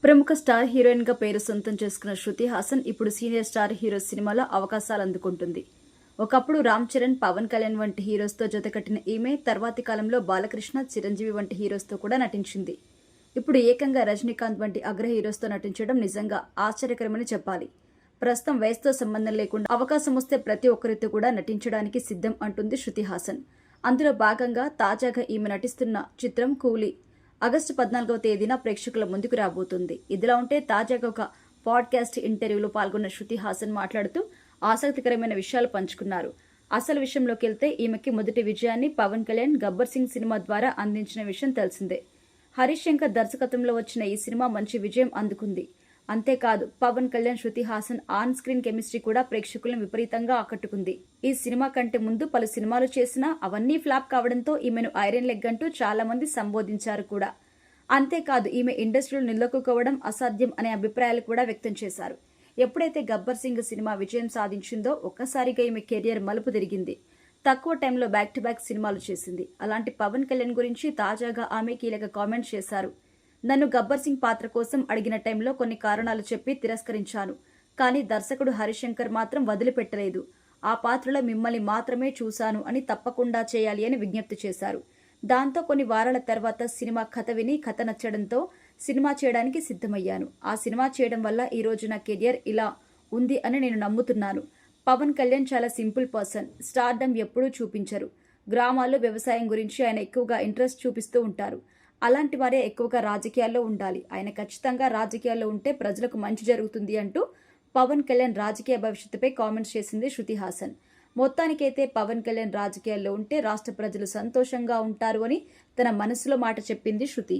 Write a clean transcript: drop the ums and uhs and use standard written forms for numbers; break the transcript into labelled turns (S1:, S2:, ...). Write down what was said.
S1: ప్రముఖ star heroine గా పేరు సొంతం చేసుకున్న శృతి హాసన్ ఇప్పుడు సీనియర్ స్టార్ హీరో సినిమాలో అవకాశాలు అందుకుంటుంది. ఒకప్పుడు రామ్ చరణ్, పవన్ కళ్యాణ్ వంటి హీరోస్ తో జతకట్టిన ఈమె తర్వాతి కాలంలో బాలకృష్ణ, చిరంజీవి వంటి హీరోస్ తో కూడా నటించింది. ఇప్పుడు ఏకంగా రజనీకాంత్ వంటి అగ్ర హీరోస్ తో నటించడం నిజంగా ఆశ్చర్యకరమని చెప్పాలి. ప్రస్తుతం వయసుతో సంబంధం లేకుండా అవకాశం వస్తే ప్రతి ఒక్కరితో కూడా నటించడానికి సిద్ధం అంటుంది శృతి హాసన్. అందులో భాగంగా తాజాగా ఈమె నటిస్తున్న చిత్రం కూలీ ఆగస్టు 14వ తేదీన ప్రేక్షకుల ముందుకు రాబోతుంది. ఇదిలా ఉంటే తాజాగా ఒక పాడ్కాస్ట్ ఇంటర్వ్యూలో పాల్గొన్న శృతి హాసన్ మాట్లాడుతూ ఆసక్తికరమైన విషయాలు పంచుకున్నారు. అసలు విషయంలోకి వెళ్తే ఈమెకి మొదటి విజయాన్ని పవన్ కళ్యాణ్ గబ్బర్ సింగ్ సినిమా ద్వారా అందించిన విషయం తెలిసిందే. హరీష్ శంకర్ దర్శకత్వంలో వచ్చిన ఈ సినిమా మంచి విజయం అందుకుంది. అంతేకాదు Pawan Kalyan, Shruti Haasan on screen chemistry కూడా ప్రేక్షకులను విపరీతంగా ఆకట్టుకుంది. ఈ సినిమా కంటే ముందు పలు సినిమాలు చేసినా అవన్నీ ఫ్లాప్ కావడంతో ఈమెను ఐరన్ లెగ్ అంటూ చాలా మంది సంబోధించారు కూడా. అంతేకాదు ఈమె ఇండస్ట్రీలో నిలదొక్కుకోవడం అసాధ్యం అనే అభిప్రాయాలు కూడా వ్యక్తం చేశారు. ఎప్పుడైతే గబ్బర్ సింగ్ సినిమా విజయం సాధించిందో ఒక్కసారిగా ఈమె కెరియర్ మలుపు తిరిగింది. తక్కువ టైంలో బ్యాక్ టు బ్యాక్ సినిమాలు చేసింది. అలాంటి పవన్ కళ్యాణ్ గురించి తాజాగా ఆమె కీలక కామెంట్ చేశారు. నన్ను గబ్బర్ సింగ్ పాత్ర కోసం అడిగిన టైంలో కొన్ని కారణాలు చెప్పి తిరస్కరించాను. కానీ దర్శకుడు హరీష్ శంకర్ మాత్రం వదిలిపెట్టలేదు. ఆ పాత్రలో మిమ్మల్ని మాత్రమే చూశాను అని తప్పకుండా చేయాలి అని విజ్ఞప్తి చేశారు. దాంతో కొన్ని వారాల తర్వాత సినిమా కథ విని కథ నచ్చడంతో సినిమా చేయడానికి సిద్ధమయ్యాను. ఆ సినిమా చేయడం వల్ల ఈ రోజు నా కెరియర్ ఇలా ఉంది అని నేను నమ్ముతున్నాను. పవన్ కళ్యాణ్ చాలా సింపుల్ పర్సన్. స్టార్డమ్ ఎప్పుడూ చూపించరు. గ్రామాల్లో వ్యవసాయం గురించి ఆయన ఎక్కువగా ఇంట్రెస్ట్ చూపిస్తూ ఉంటారు. అలాంటి వారే ఎక్కువగా రాజకీయాల్లో ఉండాలి. ఆయన ఖచ్చితంగా రాజకీయాల్లో ఉంటే ప్రజలకు మంచి జరుగుతుంది అంటూ పవన్ కళ్యాణ్ రాజకీయ భవిష్యత్తుపై కామెంట్స్ చేసింది శృతి హాసన్. మొత్తానికైతే పవన్ కళ్యాణ్ రాజకీయాల్లో ఉంటే రాష్ట్ర ప్రజలు సంతోషంగా ఉంటారు అని తన మనసులో మాట చెప్పింది శృతి.